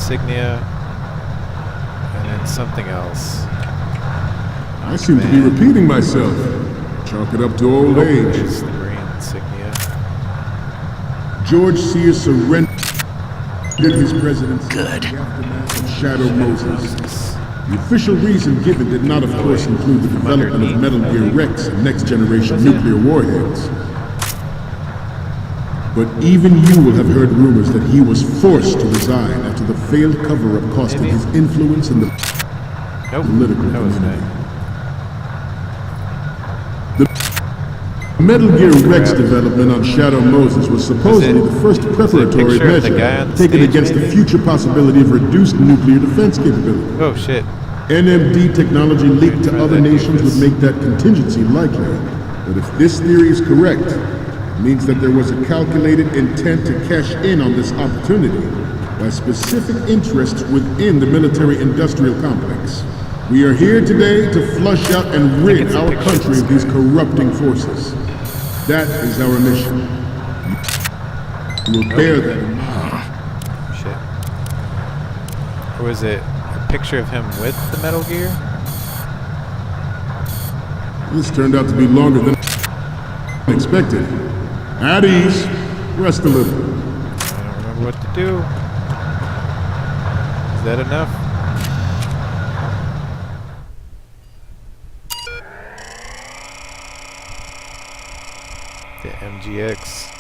insignia, and then something else. I seem to be repeating myself. Chalk it up to old age. There's the Marine insignia. George Sears surrendered his presidency. Good. In the aftermath of Shadow Moses. The official reason given did not, of course, include the development of Metal Gear Rex and next-generation nuclear warheads. But even you will have heard rumors that he was forced to resign after the failed cover-up costing his influence in the political community. The Metal Gear Rex development on Shadow Moses was supposedly the first preparatory measure taken against the future possibility of reduced nuclear defense capability. Oh shit. NMD technology leaked to other nations would make that contingency likely. But if this theory is correct, it means that there was a calculated intent to cash in on this opportunity by specific interests within the military-industrial complex. We are here today to flush out and rid our country of these corrupting forces. That is our mission. You will bear that in mind. Shit. Or was it a picture of him with the Metal Gear? This turned out to be longer than expected. At ease. Rest a little. I don't remember what to do. Is that enough? The MGX.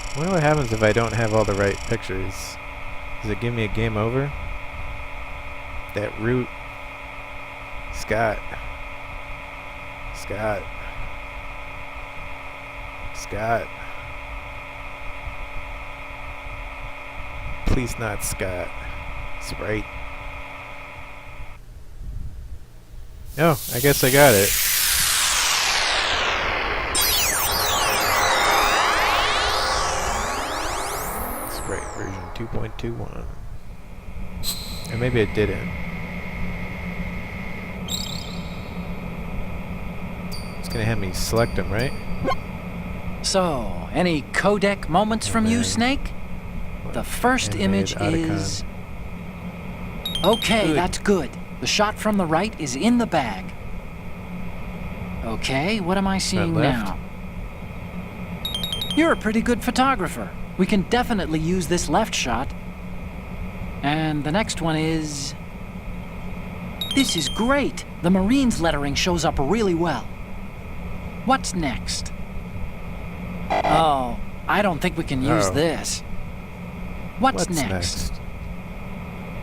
I wonder what happens if I don't have all the right pictures. Does it give me a game over? That root. Scott. Please not Scott. Sprite. Oh, I guess I got it. Sprite version 2.21. And maybe it didn't. It's gonna have me select them, right? So, any codec moments from you, Snake? The first image is... Okay, that's good. The shot from the right is in the bag. Okay, what am I seeing now? You're a pretty good photographer. We can definitely use this left shot. And the next one is... This is great. The Marines lettering shows up really well. What's next? Oh, I don't think we can use this. What's next?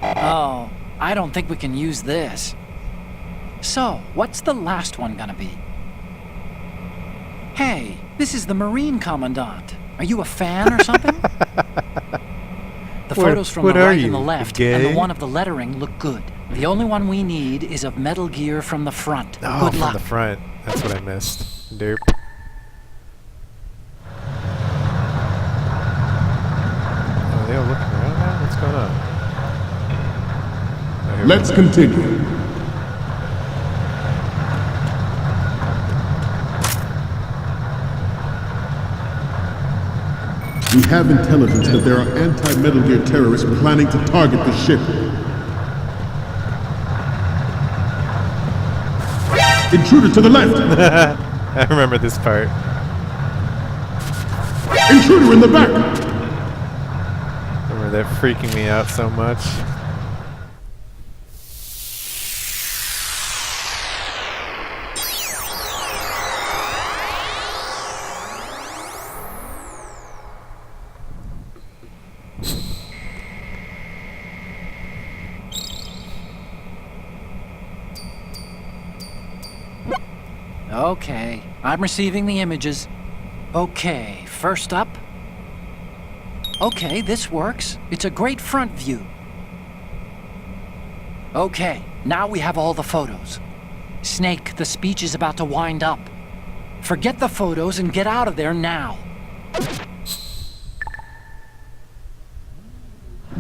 Oh, I don't think we can use this. So, what's the last one gonna be? Hey, this is the Marine Commandant. Are you a fan or something? The photos from the right and the left and the one of the lettering look good. The only one we need is of Metal Gear from the front. Oh, good luck. from the front. That's what I missed. Derp. Oh, they all looking around now? What's going on? Oh, let's continue. We have intelligence that there are anti-Metal Gear terrorists planning to target the ship. Intruder to the left! I remember this part. Intruder in the back! I remember that freaking me out so much. Okay, I'm receiving the images. Okay, first up. Okay, this works. It's a great front view. Okay, now we have all the photos. Snake, the speech is about to wind up. Forget the photos and get out of there now.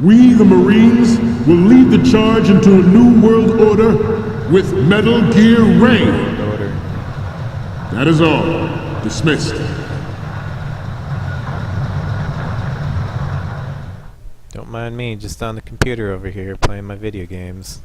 We, the Marines, will lead the charge into a new world order with Metal Gear Reign. That is all. Dismissed. Don't mind me, just on the computer over here playing my video games.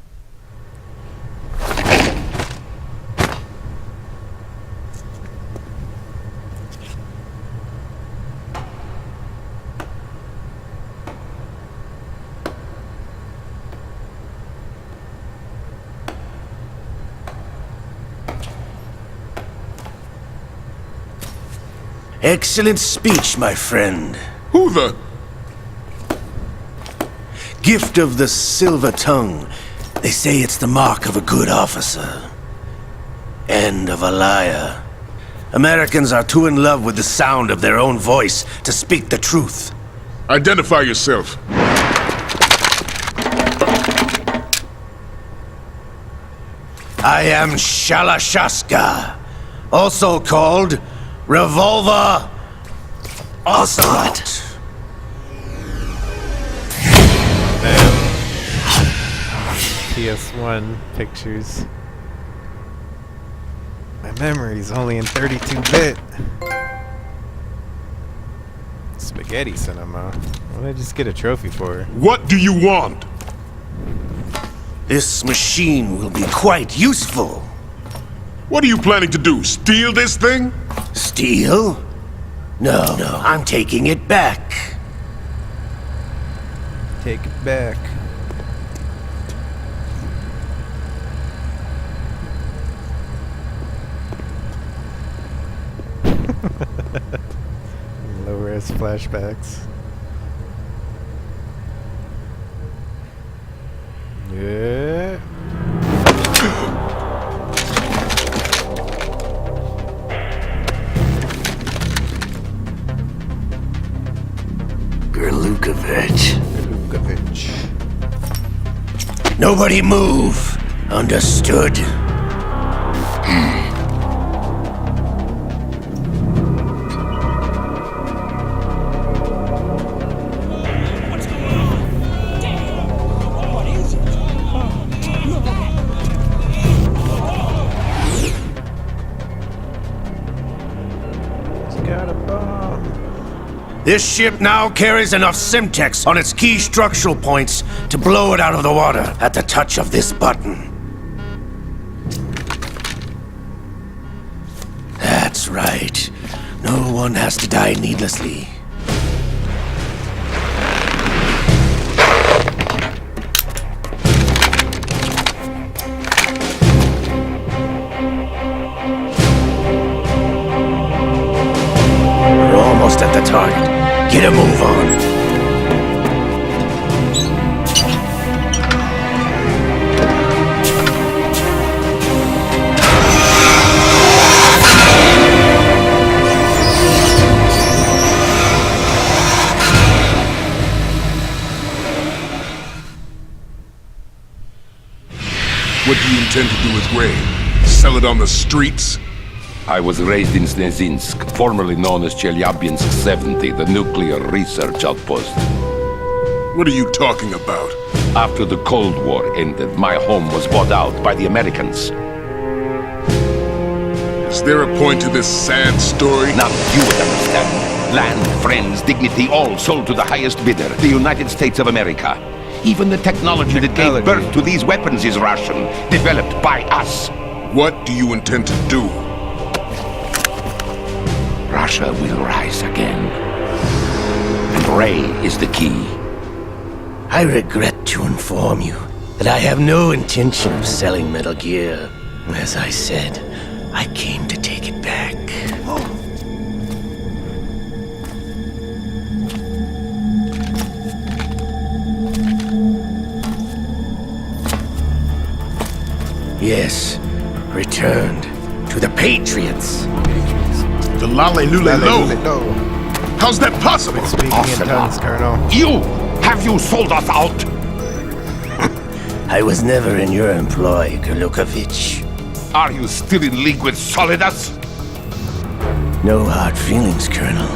Excellent speech, my friend. Who the? Gift of the silver tongue. They say it's the mark of a good officer. And of a liar. Americans are too in love with the sound of their own voice to speak the truth. Identify yourself. I am Shalashaska, also called Revolver Ocelot. PS1 pictures. My memory's only in 32-bit. Spaghetti cinema. What did I just get a trophy for? What do you want? This machine will be quite useful. What are you planning to do? Steal this thing? Steal? No, I'm taking it back. Take it back. Low-res flashbacks. Yeah. Gerlukovich. Lukovich. Nobody move. Understood? Got a bomb. This ship now carries enough Simtex on its key structural points to blow it out of the water at the touch of this button. That's right. No one has to die needlessly. We're almost at the target. Get a move on. What do you intend to do with Gray? Sell it on the streets? I was raised in Snezinsk, formerly known as Chelyabinsk 70, the nuclear research outpost. What are you talking about? After the Cold War ended, my home was bought out by the Americans. Is there a point to this sad story? Now you would understand. Land, friends, dignity, all sold to the highest bidder, the United States of America. Even the technology that gave birth to these weapons is Russian, developed by us. What do you intend to do? Russia will rise again. And Ray is the key. I regret to inform you that I have no intention of selling Metal Gear. As I said, I came to take it back. Yes, returned to the Patriots. The Lale Lule Lo? How's that possible? Speaking in tongues, Colonel. You! Have you sold us out? I was never in your employ, Gerlukovich. Are you still in league with Solidas? No hard feelings, Colonel.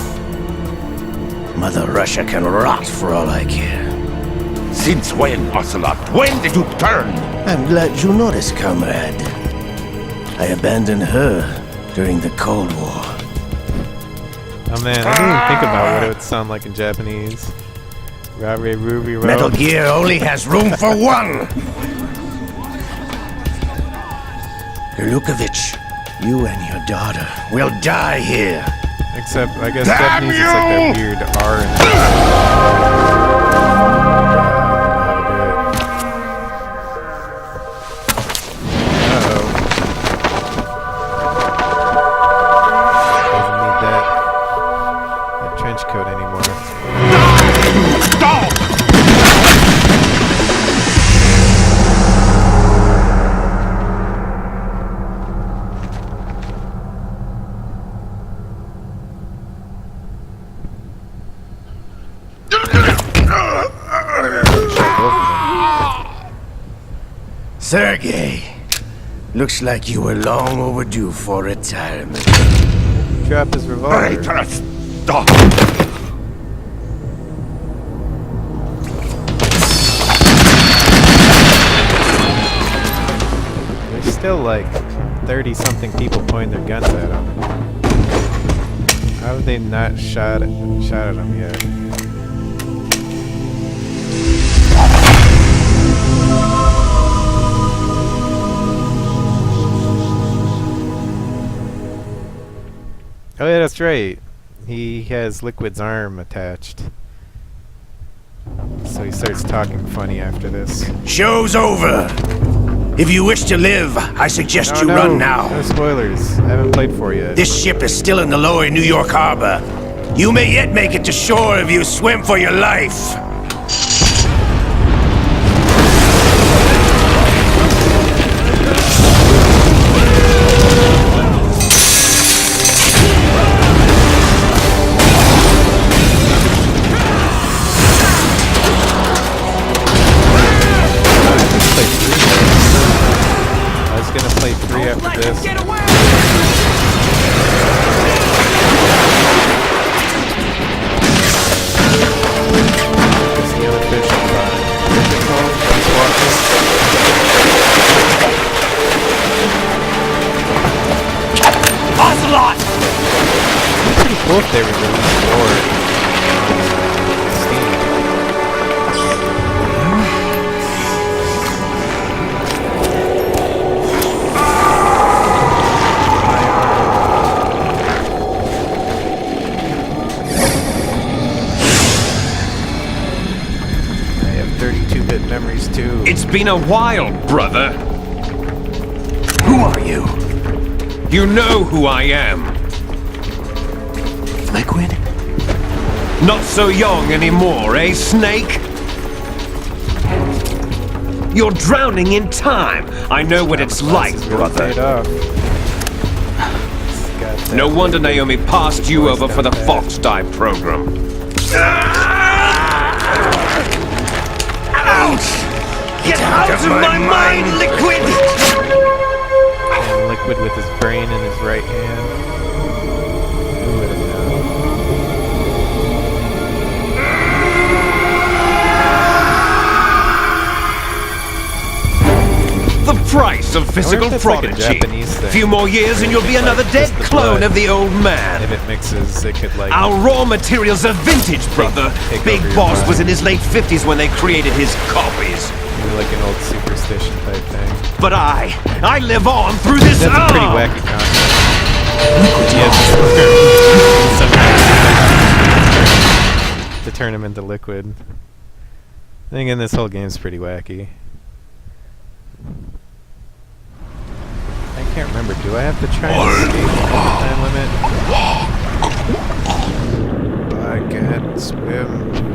Mother Russia can rot for all I care. Since when, Ocelot? When did you turn? I'm glad you noticed, comrade. I abandoned her during the Cold War. Oh man, I didn't even think about what it would sound like in Japanese. Robbery, Ruby Road. Metal Gear only has room for one! Lukovich, you and your daughter will die here. Except, I guess Damn Japanese is like that you! weird R and Uh-oh. Doesn't need that trench coat anymore. Sergei, looks like you were long overdue for retirement. Drop his revolver. Stop! There's still like 30-something people pointing their guns at him. How have they not shot at him yet? Oh yeah, that's right. He has Liquid's arm attached. So he starts talking funny after this. Show's over! If you wish to live, I suggest you no, run now. No spoilers. I haven't played 4 yet. This ship is still in the lower New York harbor. You may yet make it to shore if you swim for your life. I was gonna play 3 after this. It's the unofficial what's it called? Ocelot! It's pretty cool if they released more Steam. I have 32-bit memories too. It's been a while, brother. Who are you? You know who I am. Liquid? Not so young anymore, eh, Snake? You're drowning in time. I know what it's like, Glasses really brother. paid off. It's got that No wonder Liquid Naomi passed you voice over for the down pat. Fox Dive program. Ouch! Get out of my mind, Liquid! And Liquid with his brain in his right hand. Who would have known? The price of physical if it's like a prodigy. Japanese thing. A few more years and you'll be Like another dead just the clone blood. of the old man. If it mixes, it could like... Our raw materials are vintage, brother. take Big over your Boss mind. was in his late 50s when they created his copies. like an old superstition type thing. But I live on through this That's a pretty arm. wacky concept. Yes. To turn him into liquid. I think in this whole game's pretty wacky. I can't remember. Do I have to try and escape the time limit? I can't swim.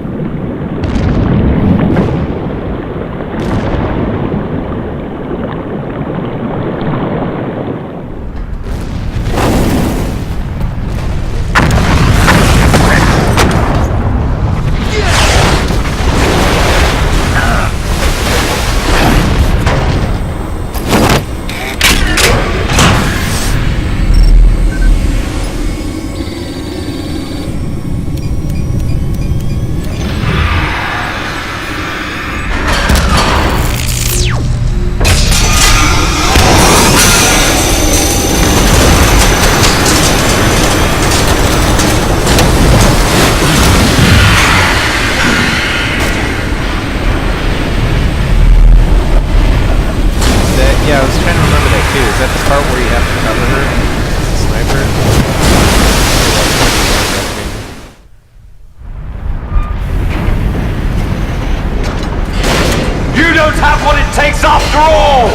takes after all!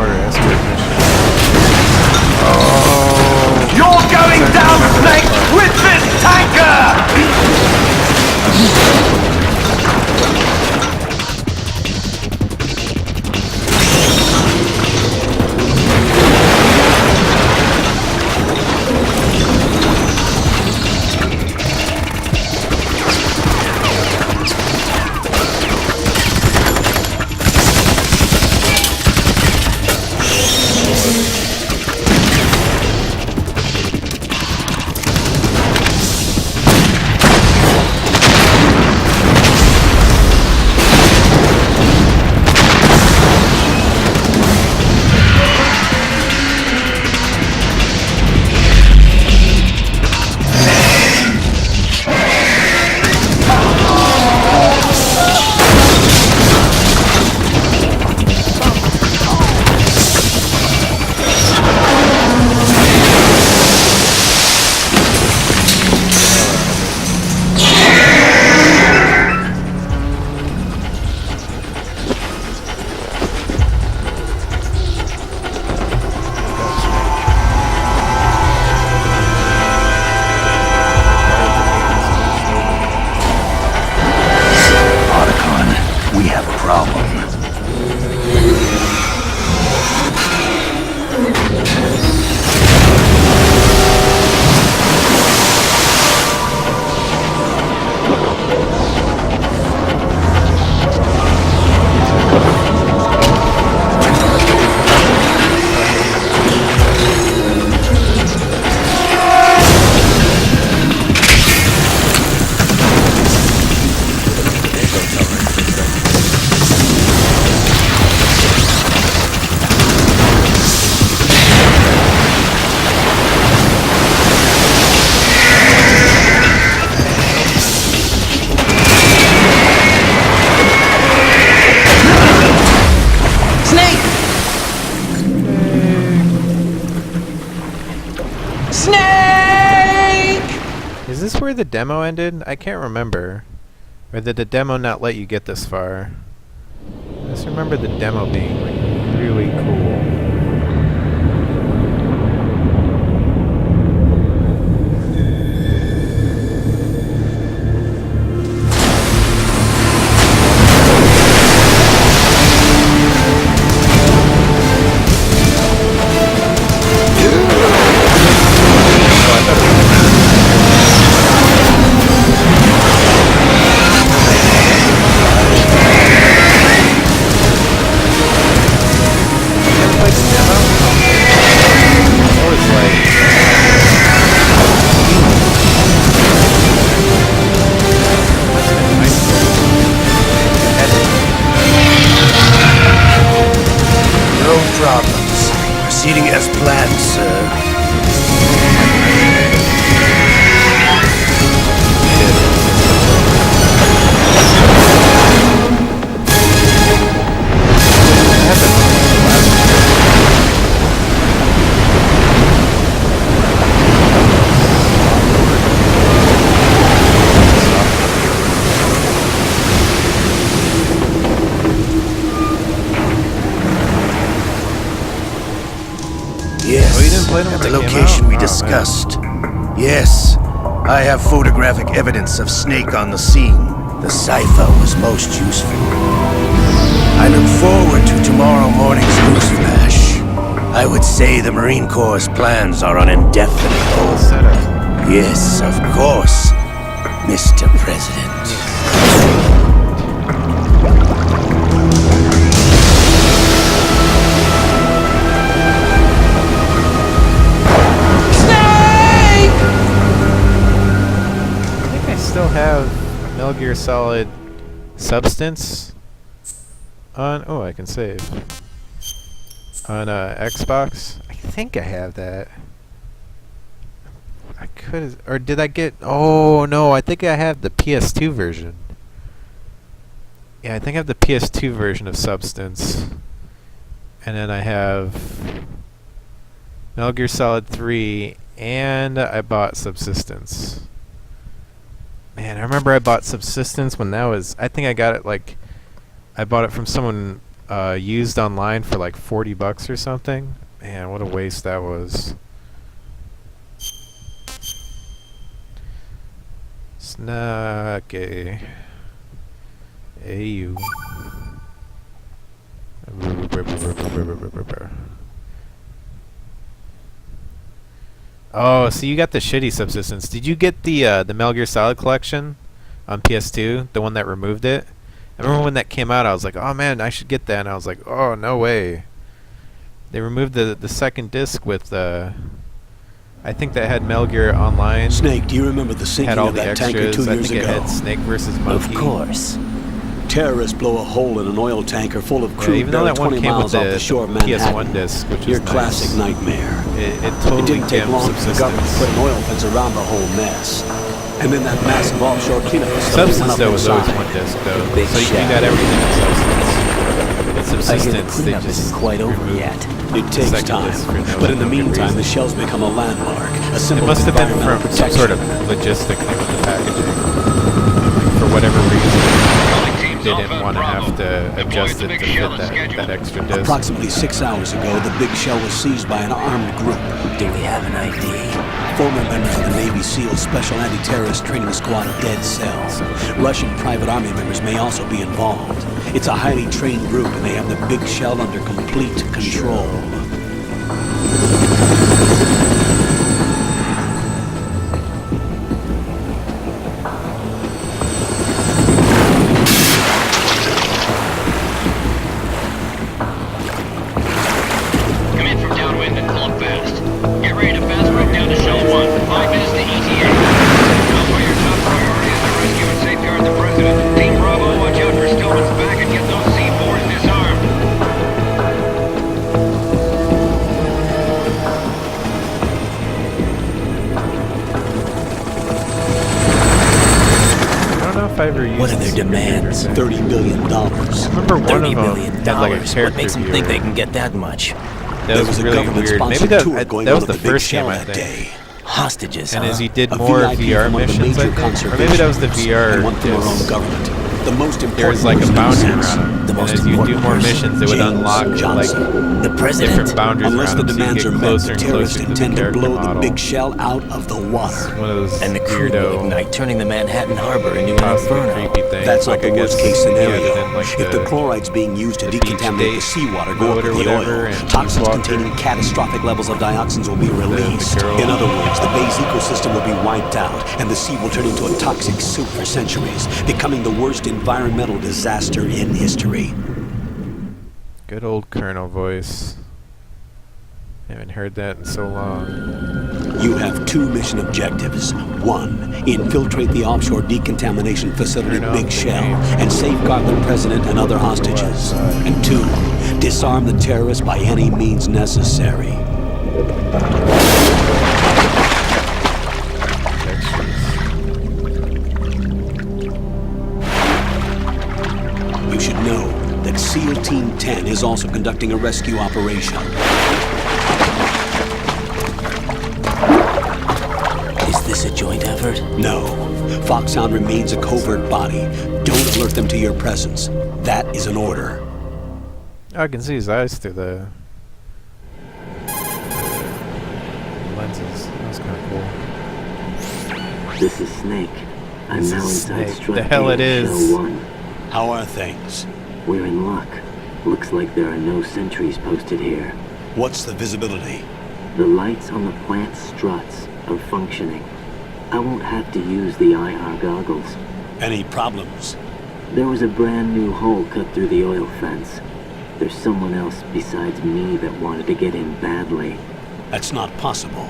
Order escort mission. You're going down, Snake, with this tanker! We have a problem. Is this where the demo ended? I can't remember. Or did the demo not let you get this far? I just remember the demo being like really cool. Problems. Proceeding as planned, sir. Yes, Oh, you didn't play them at when the they came location out? we Oh, discussed. Yes, I have photographic evidence of Snake on the scene. The cipher was most useful. I look forward to tomorrow morning's news flash. I would say the Marine Corps' plans are on indefinite hold. Setup. Yes, of course, Mr. President. Still have Metal Gear Solid Substance on. Oh, I can save on Xbox. I think I have that. I could, or did I get? Oh no, I think I have the PS2 version. Yeah, I think I have the PS2 version of Substance, and then I have Metal Gear Solid 3, and I bought Subsistence. Man, I remember I bought Subsistence when that was... I think I got it like... I bought it from someone used online for like $40 or something. Man, what a waste that was. Snake. AU. Oh, so you got the shitty subsistence. Did you get the Metal Gear Solid collection on PS2, the one that removed it? I remember when that came out, I was like, oh man, I should get that. And I was like, oh, no way. They removed the second disc with I think that had Metal Gear Online. Snake, do you remember the Had sinking all of the that tanker extras. 2 I years think it ago? had Snake versus Monkey. Of course. Terrorists blow a hole in an oil tanker full of Yeah, crude even though buried that one 20 came with miles off the the shore of Manhattan. PS1 disc, which Your was classic nice. nightmare. It It totally didn't take damned long for the government to put subsistence. an oil fence around the whole mess. And then that massive offshore cleanup facility went Substance up though was always inside. one disc though, Big so you shaft. got everything in substance. But I hear the subsistence, they cleanup just isn't quite over removed. yet. It takes Second time, disc for no but in the good meantime, reason. the shell's become a landmark, a It symbol must of have been environmental from some protection. sort of logistic thing with the packaging. For whatever reason, they didn't want to have to adjust it to fit that extra disc. Approximately 6 hours ago, the big shell was seized by an armed group. Do we have an ID? Former members of the Navy SEAL Special Anti-Terrorist Training Squad Dead Cell. Russian private army members may also be involved. It's a highly trained group, and they have the big shell under complete control. Come in from downwind and pull up fast. Get ready to fast break down to Shell 1. 5 minutes to ETA. Elsewhere, your top priority is to rescue and safeguard the President. Team Bravo, watch out for Stillman's back and get those C4s disarmed. I don't know if I ever used What are their the secret demands? reader thing. $30 billion. I remember one $30 of million. them had like a What character makes them think viewer. they can get that much? That There was was a really weird. government-sponsored Maybe tour that going that on was at the the big first game shell I that think. day. Hostages, And huh? as he did A more VIP VR from one of the missions, I major think, or maybe that was the conservation VR. and one from our own disc. government. The most important There was like a person in bounty sense, around him, The and most as you do important more person, missions, it would James unlock like Johnson. The president. different boundaries Unless around the him, so you demands get are met, closer the and terrorists closer to the intend to character blow model. the big shell out of the water. One of those And the crew will weirdo, ignite, turning the Manhattan Harbor into an possibly inferno. creepy things. That's like not the I guess worst case he had scenario. it in, like, If the chlorides being used to the decontaminate the beach seawater date go up mode or with the whatever, oil, and toxins Peace Walker. containing catastrophic levels of dioxins will be released. girl. In other words, the bay's ecosystem will be wiped out, and the sea will turn into a toxic soup for centuries, becoming the worst environmental disaster in history. Good old Colonel voice. Haven't heard that in so long. You have 2 mission objectives. 1, infiltrate the offshore decontamination facility Turn off Big the Shell game. and safeguard the president and other hostages. And 2, disarm the terrorists by any means necessary. You should know that SEAL Team 10 is also conducting a rescue operation. Is this a joint effort? No. Foxhound remains a covert body. Don't alert them to your presence. That is an order. I can see his eyes through the lenses. That's kind of cool. This is Snake. I'm This now is inside Snake. Strut The hell A it of is. Shell 1. How are things? We're in luck. Looks like there are no sentries posted here. What's the visibility? The lights on the plant struts are functioning. I won't have to use the IR goggles. Any problems? There was a brand new hole cut through the oil fence. There's someone else besides me that wanted to get in badly. That's not possible.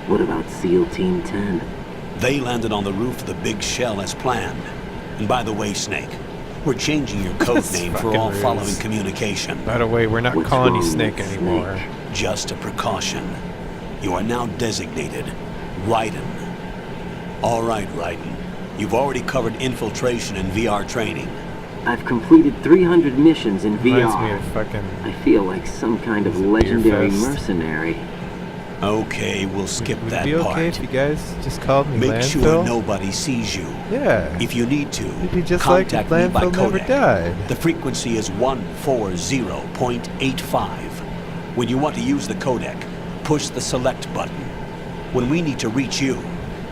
What about SEAL Team 10? They landed on the roof of the Big Shell as planned. And by the way, Snake, we're changing your code That's name for fucking all rude. following communication. By the way, we're not What's calling you wrong Snake with anymore. Snake? Just a precaution. You are now designated Raiden. All right, Raiden. You've already covered infiltration and VR training. I've completed 300 missions in Reminds me VR. of fucking I feel like some kind of Beer legendary Fest. mercenary. Okay, we'll skip Would that it be part. okay if you guys just called me Make landfill? sure nobody sees you. Yeah. If you need to, It'd be just like contact me by landfill never codec. died. The frequency is 140.85. When you want to use the codec, push the select button. When we need to reach you,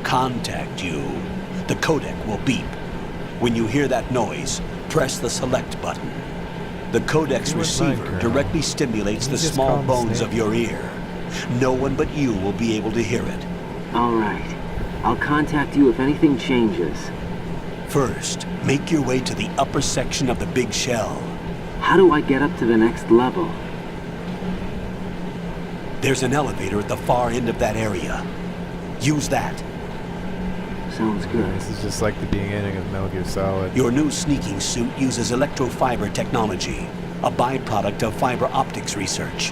contact you, the codec will beep. When you hear that noise, press the select button. The codec's You wouldn't mind, receiver Colonel. directly stimulates You the just small call him bones Snake. of your ear. No one but you will be able to hear it. All right. I'll contact you if anything changes. First, make your way to the upper section of the big shell. How do I get up to the next level? There's an elevator at the far end of that area. Use that. Sounds good. This is just like the beginning of Metal Gear Solid. Your new sneaking suit uses electrofiber technology, a byproduct of fiber optics research.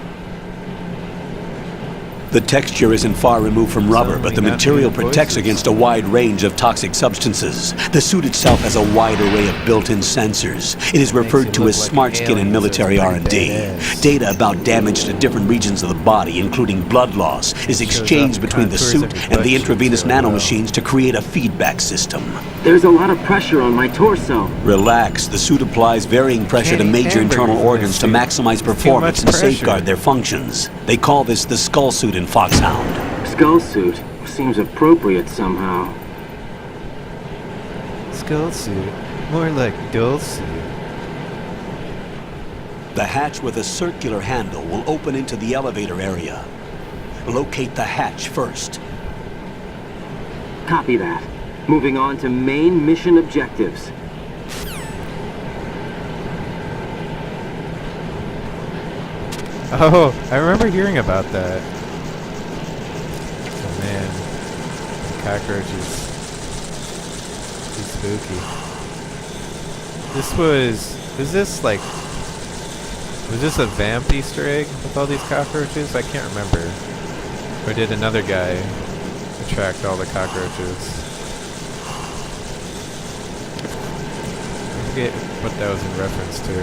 The texture isn't far removed from rubber, but the Suddenly not material many protects voices. against a wide range of toxic substances. The suit itself has a wide array of built-in sensors. It is referred it to look as like smart skin in aliens, military so it's pretty R&D. badass. Data about damage to different regions of the body, including blood loss, is exchanged up between the contours suit of your and the butt cheeks intravenous really well. nanomachines to create a feedback system. There's a lot of pressure on my torso. Relax. The suit applies varying pressure to Can't eat major internal hamburgers in organs this to suit. maximize It's too performance much and pressure. safeguard their functions. They call this the skull suit in Foxhound. Skull suit seems appropriate somehow. Skull suit. More like dull suit. The hatch with a circular handle will open into the elevator area. Locate the hatch first. Copy that. Moving on to main mission objectives. Oh, I remember hearing about that. Oh man, cockroaches. Too spooky. Was this a vamp Easter egg with all these cockroaches? I can't remember. Or did another guy attract all the cockroaches? I forget what that was in reference to.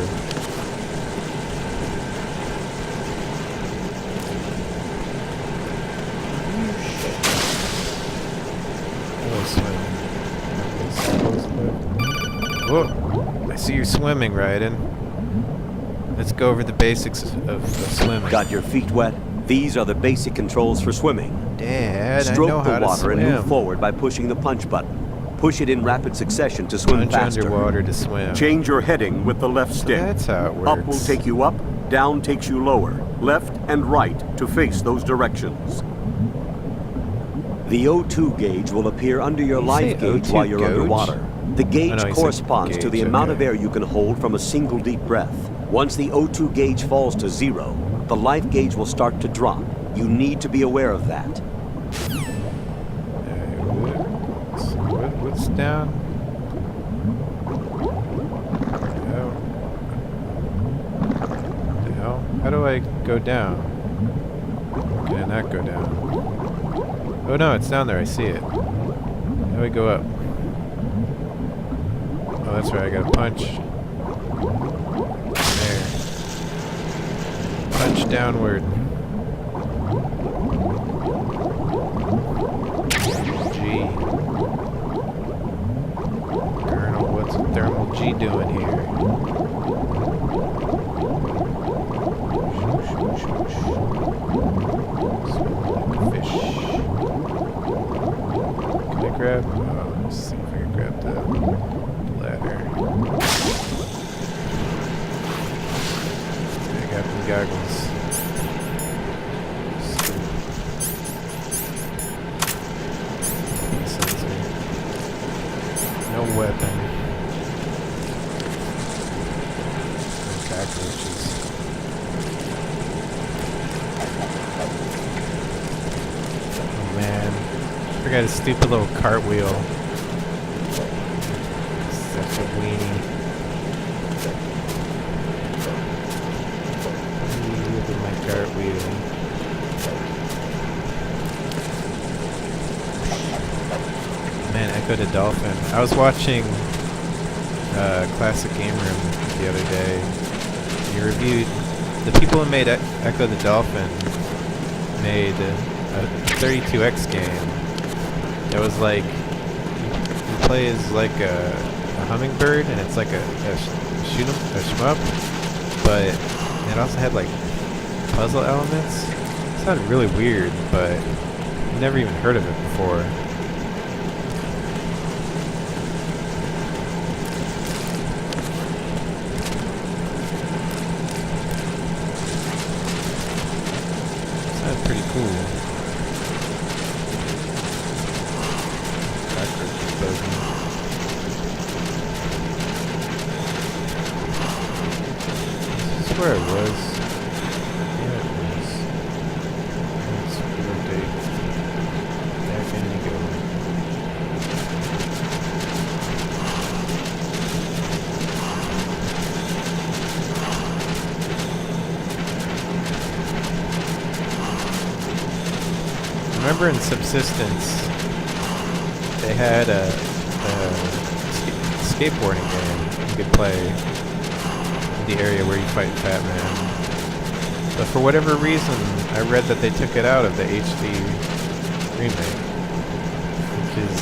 Whoa! I see you swimming, Raiden. Let's go over the basics of swimming. Got your feet wet? These are the basic controls for swimming. Dad, I know Stroke how the to water and move swim. forward by pushing the punch button. Push it in rapid succession to swim Punch faster. underwater to swim. Change your heading with the left So stick. that's how it works. Up will take you up, down takes you lower, left and right to face those directions. The O2 gauge will appear under your You life say gauge O2 while you're gauge? underwater. The gauge Oh, no, he said corresponds to the gauge, amount of okay. air you can hold from a single deep breath. Once the O2 gauge falls to 0, the life gauge will start to drop. You need to be aware of that. What's down? The hell? How do I go down? Can I not go down? Oh no, it's down there. I see it. How do I go up? Oh, that's right. I gotta punch. There. Punch downward. G. Colonel, what's Thermal G doing here? Fish. Can I grab? Oh, let's see if I can grab the ladder. I got the goggles. Sensor. No weapon. No cockroaches. Oh man. I got a stupid little cartwheel. Such a weenie. Look at my cartwheel. Man, Echo the Dolphin. I was watching Classic Game Room the other day. He reviewed the people who made Echo the Dolphin made a 32X game. It was like you play as like a hummingbird, and it's like a shmup, but it also had like puzzle elements. It sounded really weird, but I've never even heard of it before. Sounded pretty cool. Backwards exposing. This is where I was. Yeah, it was. Let's rotate. Back in we go. Remember in Subsistence, they had a skateboarding game you could play in the area where you fight Fat Man. But for whatever reason, I read that they took it out of the HD remake, which is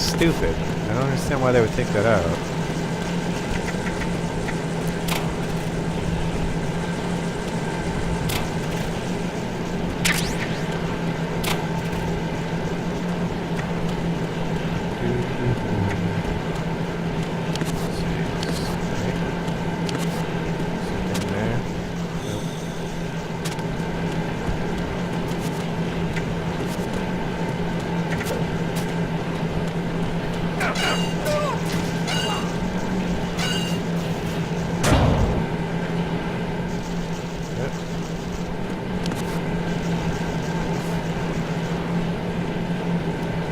stupid. I don't understand why they would take that out.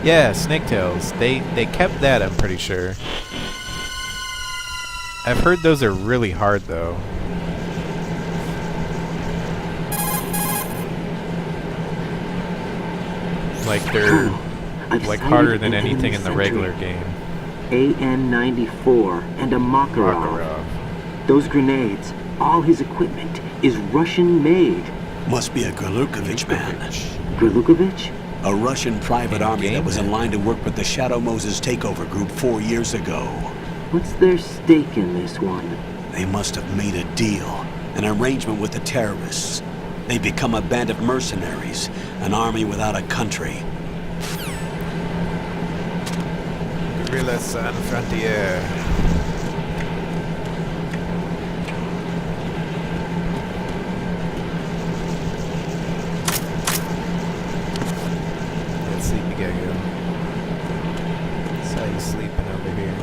Yeah, Snaketails. They kept that, I'm pretty sure. I've heard those are really hard, though. Like, they're like harder than anything in the regular game. AN-94 and a Makarov. Those grenades, all his equipment, is Russian-made. Must be a Gralukovich man. Gralukovich? A Russian private army that was in line to work with the Shadow Moses takeover group 4 years ago. What's their stake in this one? They must have made a deal, an arrangement with the terrorists. They become a band of mercenaries, an army without a country. Guerrilla San Frontier. Sleepy Gago. Saw you sleeping over here.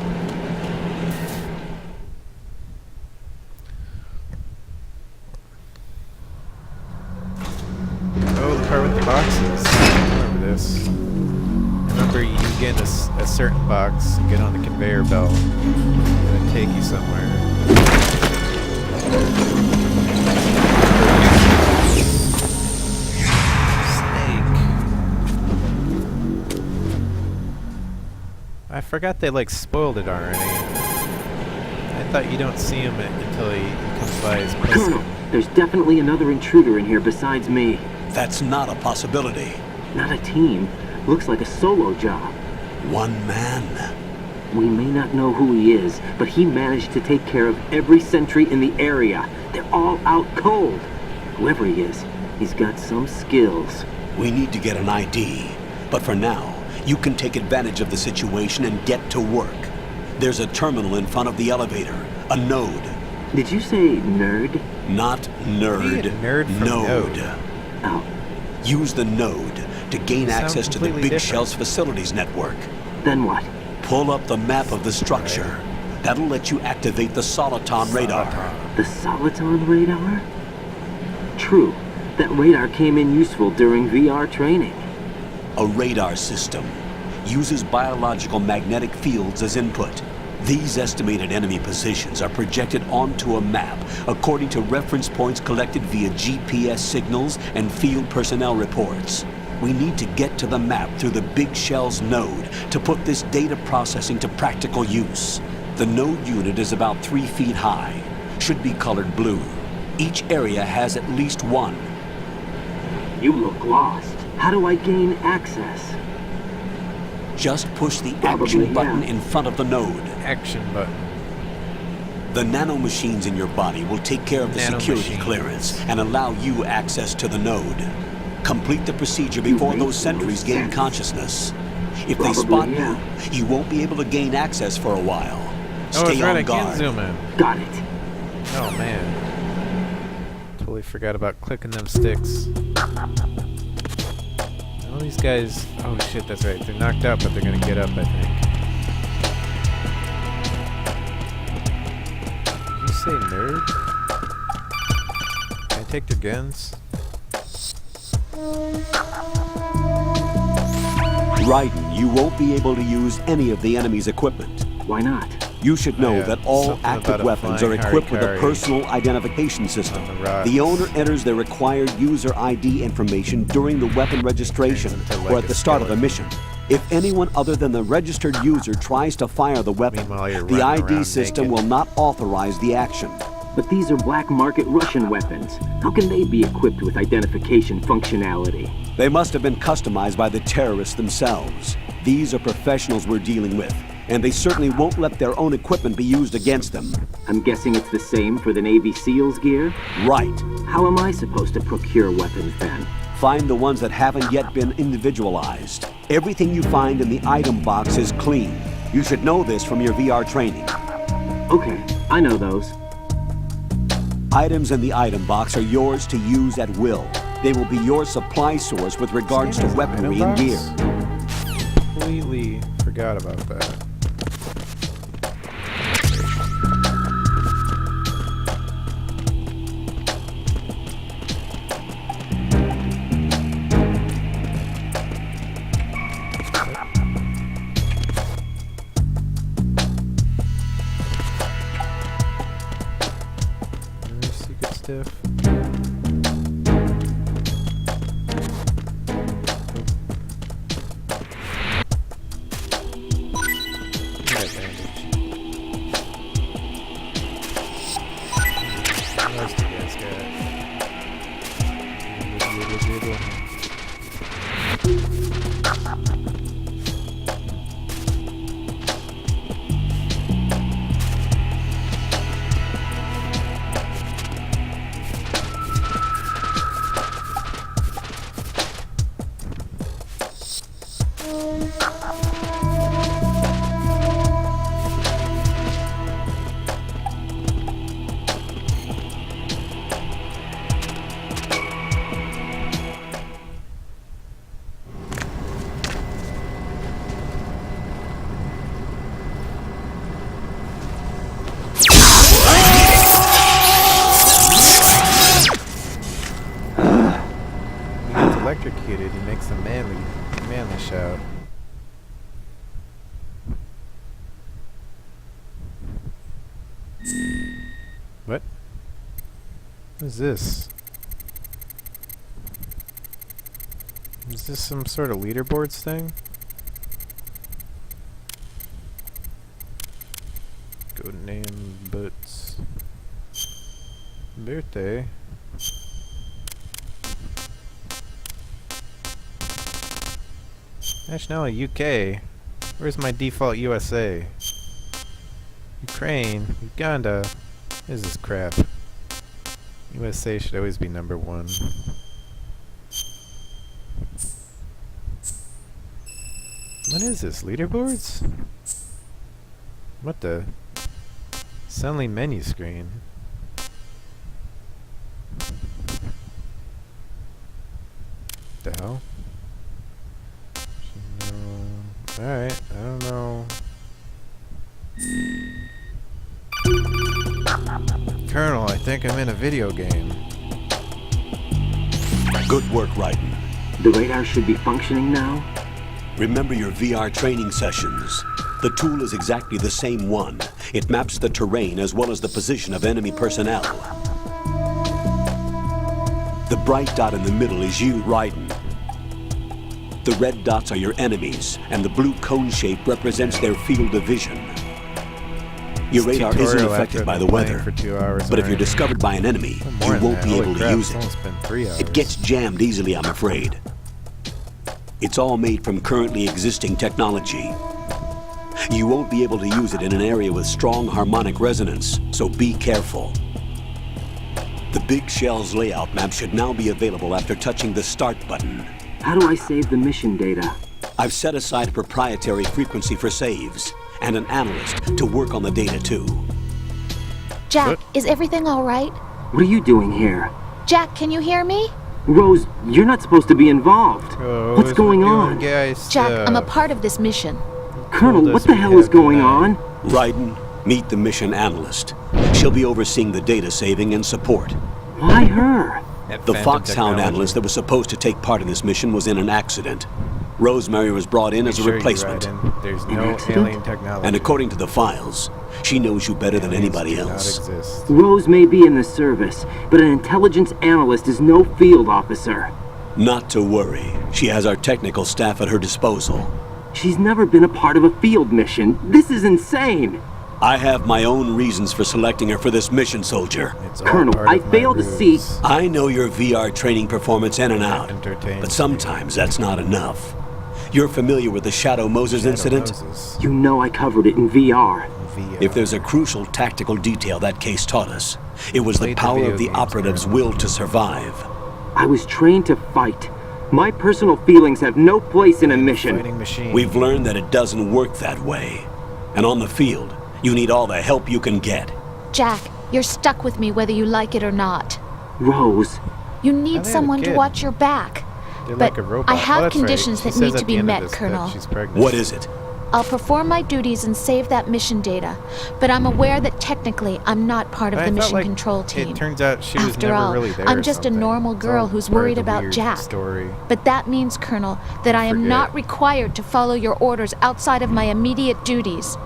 Oh, the part with the boxes. I remember this. Remember, you get in a certain box, get on the conveyor belt, and it'll take you somewhere. I forgot they like spoiled it already. I thought you don't see him until he comes by his place. Colonel, there's definitely another intruder in here besides me. That's not a possibility. Not a team. Looks like a solo job. One man. We may not know who he is, but he managed to take care of every sentry in the area. They're all out cold. Whoever he is, he's got some skills. We need to get an ID. But for now, you can take advantage of the situation and get to work. There's a terminal in front of the elevator, a node. Did you say nerd? Not nerd. Nerd from node. Oh. Use the node to gain access to the Big Shell's facilities network. Then what? Pull up the map of the structure. That'll let you activate the Soliton radar. The Soliton radar? True. That radar came in useful during VR training. A radar system uses biological magnetic fields as input. These estimated enemy positions are projected onto a map according to reference points collected via GPS signals and field personnel reports. We need to get to the map through the Big Shell's node to put this data processing to practical use. The node unit is about 3 feet high, should be colored blue. Each area has at least one. You look lost. How do I gain access? Just push the Probably, action button yeah. in front of the node. Action button. The nanomachines in your body will take care of the security Nanomachines. clearance and allow you access to the node. Complete the procedure before make those sentries no gain sense. consciousness. If Probably, they spot yeah. you, you won't be able to gain access for a while. Oh, Stay that's right, on I guard. can zoom in. Got it. Oh, man. Totally forgot about clicking them sticks. All these guys... Oh, shit, that's right. They're knocked out, but they're gonna get up, I think. Did you say nerd? Can I take their guns? Raiden, you won't be able to use any of the enemy's equipment. Why not? You should know Yeah, that all something active about a weapons are flying equipped with a Harikari personal identification system. on the rocks. The owner enters their required user ID information during the weapon registration Turns into or like at a the start of the skeleton. mission. If anyone other than the registered user tries to fire the weapon, Meanwhile, you're the running ID around system naked. will not authorize the action. But these are black market Russian weapons. How can they be equipped with identification functionality? They must have been customized by the terrorists themselves. These are professionals we're dealing with, and they certainly won't let their own equipment be used against them. I'm guessing it's the same for the Navy SEALs gear? Right. How am I supposed to procure weapons then? Find the ones that haven't yet been individualized. Everything you find in the item box is clean. You should know this from your VR training. Okay, I know those. Items in the item box are yours to use at will. They will be your supply source with regards to weaponry and gear. Completely forgot about that. Secret stuff. Electrocuted, he makes a manly shout. What? What is this? Is this some sort of leaderboards thing? Go name boots. Birthday. Nationality UK. Where's my default USA? Ukraine. Uganda. What is this crap? USA should always be #1. What is this? Leaderboards? What the? Suddenly menu screen. The hell? Alright, I don't know. Colonel, I think I'm in a video game. Good work, Raiden. The radar should be functioning now? Remember your VR training sessions. The tool is exactly the same one. It maps the terrain as well as the position of enemy personnel. The bright dot in the middle is you, Raiden. The red dots are your enemies, and the blue cone shape represents their field of vision. Your This radar tutorial isn't after affected I've by the been playing weather, for 2 hours but if you're already. discovered by an enemy, More you than won't that. be Holy able to crap, use it's it. almost been 3 hours. It gets jammed easily, I'm afraid. It's all made from currently existing technology. You won't be able to use it in an area with strong harmonic resonance, so be careful. The Big Shell's layout map should now be available after touching the Start button. How do I save the mission data? I've set aside a proprietary frequency for saves, and an analyst to work on the data too. Jack, is everything all right? What are you doing here? Jack, can you hear me? Rose, you're not supposed to be involved. What's going on? Jack, I'm a part of this mission. Colonel, what the hell is going on? Raiden, meet the mission analyst. She'll be overseeing the data saving and support. Why her? The Foxhound analyst that was supposed to take part in this mission was in an accident. Rosemary was brought in as a replacement. There's no alien technology. And according to the files, she knows you better than anybody else. Rose may be in the service, but an intelligence analyst is no field officer. Not to worry. She has our technical staff at her disposal. She's never been a part of a field mission. This is insane. I have my own reasons for selecting her for this mission, soldier. Colonel, I fail to see... I know your VR training performance in and out, but sometimes that's not enough. You're familiar with the Shadow Moses incident? You know I covered it in VR. If there's a crucial tactical detail that case taught us, it was the power of the operative's will to survive. I was trained to fight. My personal feelings have no place in a mission. We've learned that it doesn't work that way. And on the field, you need all the help you can get. Jack, you're stuck with me whether you like it or not. Rose. You need someone to watch your back. But I have conditions that need to be met, Colonel. What is it? I'll perform my duties and save that mission data, but I'm aware that technically I'm not part of the mission control team. It turns out she was After never all, really there. I'm just a normal girl who's worried about Jack. But that means, Colonel, that I am not required to follow your orders outside of my immediate duties.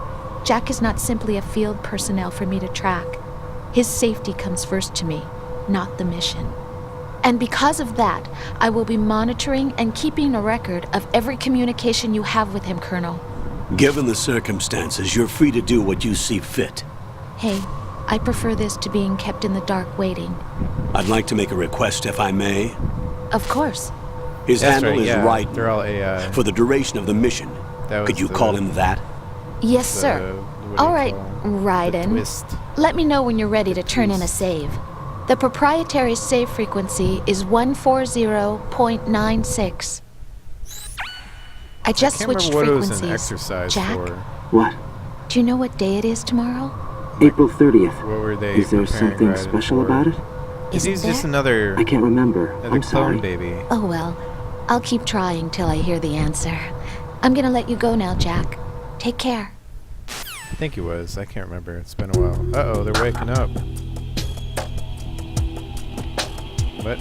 Jack is not simply a field personnel for me to track. His safety comes first to me, not the mission. And because of that, I will be monitoring and keeping a record of every communication you have with him, Colonel. Given the circumstances, you're free to do what you see fit. Hey, I prefer this to being kept in the dark waiting. I'd like to make a request, if I may. Of course. His handle is Raiden. They're all AI. For the duration of the mission, could you call him that? Yes, sir. All right, Raiden. Let me know when you're ready to turn in a save. The proprietary save frequency is 140.96. I just switched frequencies. Jack? What? Do you know what day it is tomorrow? April 30th. What were they Is there something special about it? Is He's just another... I can't remember. I'm sorry. baby. Oh well, I'll keep trying till I hear the answer. I'm gonna let you go now, Jack. Take care. I think he was. I can't remember. It's been a while. Uh-oh, they're waking up. What?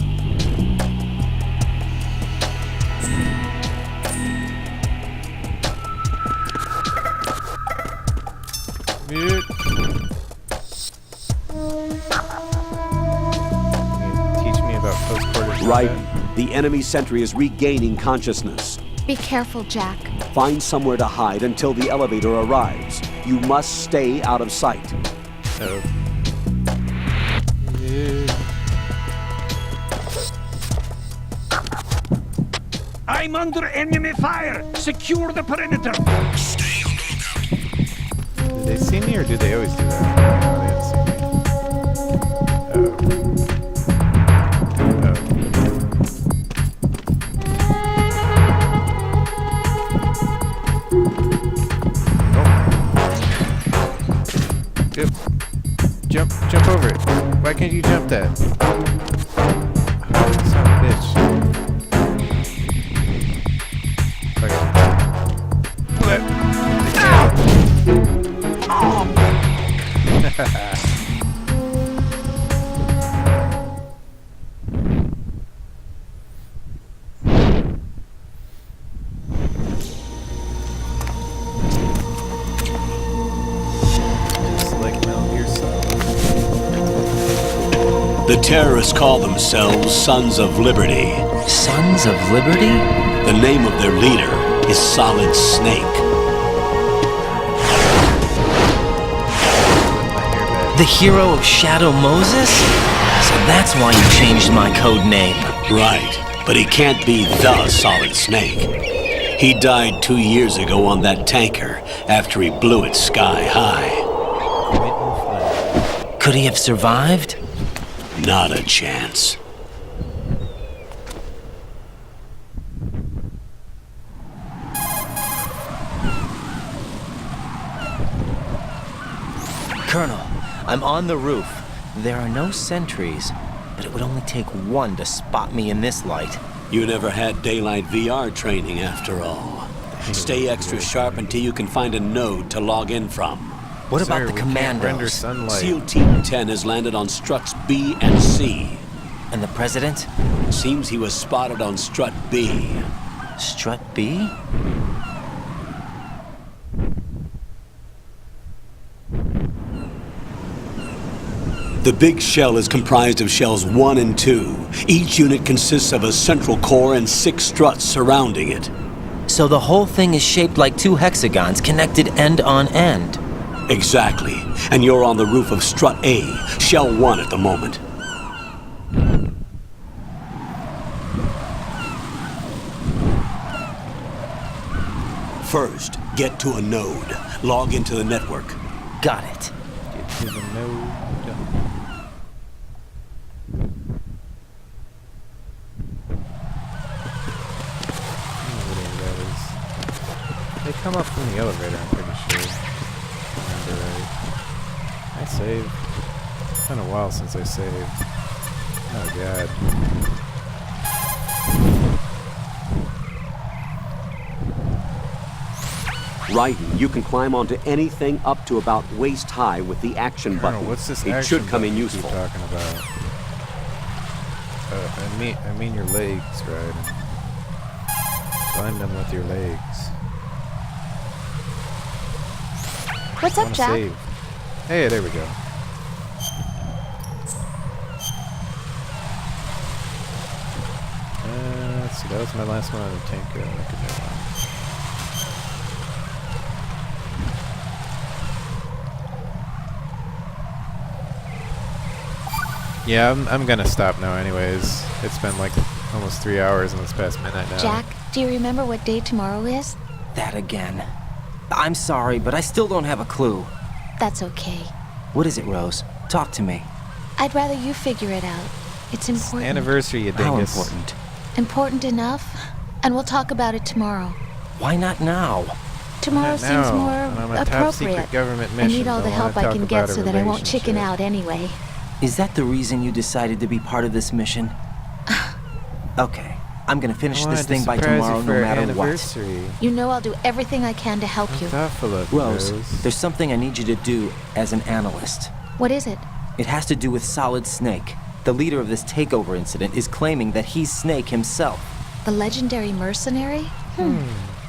Teach me about post-quarters. Right. The enemy sentry is regaining consciousness. Be careful, Jack. Find somewhere to hide until the elevator arrives. You must stay out of sight. Uh-oh. I'm under enemy fire! Secure the perimeter! Did they see me or do they always do that? No, they didn't see me. Good. Jump over it. Why can't you jump that? Oh, son of a bitch. Okay. Just like Metal Gear Solid. The terrorists call themselves Sons of Liberty. Sons of Liberty? The name of their leader is Solid Snake. The hero of Shadow Moses? So that's why you changed my code name. Right. but he can't be the Solid Snake. He died 2 years ago on that tanker after he blew it sky high. Could he have survived? Not a chance. Colonel, I'm on the roof. There are no sentries, but it would only take one to spot me in this light. You never had daylight VR training after all. Stay extra sharp until you can find a node to log in from. What about the commandos? SEAL Team 10 has landed on struts B and C. And the president? Seems he was spotted on strut B. Strut B? The big shell is comprised of shells 1 and 2. Each unit consists of a central core and 6 struts surrounding it. So the whole thing is shaped like 2 hexagons connected end on end. Exactly. And you're on the roof of strut A, shell 1 at the moment. First, get to a node. Log into the network. Got it. Get to the node. They come up from the elevator, I'm pretty sure. Remember right. I saved. It's been a while since I saved. Oh god. Raiden, you can climb onto anything up to about waist high with the action Colonel, button. what's this it action should come in button useful. you're talking about? I mean your legs, right? Climb them with your legs. What's up, Jack? Save. Hey, there we go. Let's see, that was my last one on the tank. Yeah, I'm gonna stop now anyways. It's been like almost 3 hours and it's past midnight now. Jack, do you remember what day tomorrow is? That again. I'm sorry, but I still don't have a clue. That's okay. What is it, Rose? Talk to me. I'd rather you figure it out. It's important. Anniversary, you dingus. How important? Important enough? And we'll talk about it tomorrow. Why not now? Tomorrow seems more I'm on a top secret appropriate. government I mission. need all the help I can get so that I won't chicken out anyway. Is that the reason you decided to be part of this mission? Okay, I'm gonna finish this thing by tomorrow no matter what. You know I'll do everything I can to help you. Rose, there's something I need you to do as an analyst. What is it? It has to do with Solid Snake. The leader of this takeover incident is claiming that he's Snake himself. The legendary mercenary?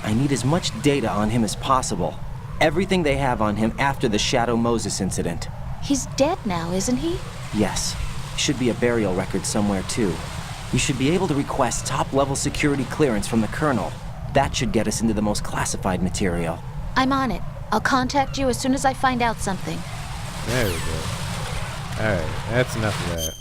I need as much data on him as possible. Everything they have on him after the Shadow Moses incident. He's dead now, isn't he? Yes. Should be a burial record somewhere, too. You should be able to request top-level security clearance from the Colonel. That should get us into the most classified material. I'm on it. I'll contact you as soon as I find out something. There we go. Alright, that's enough of that.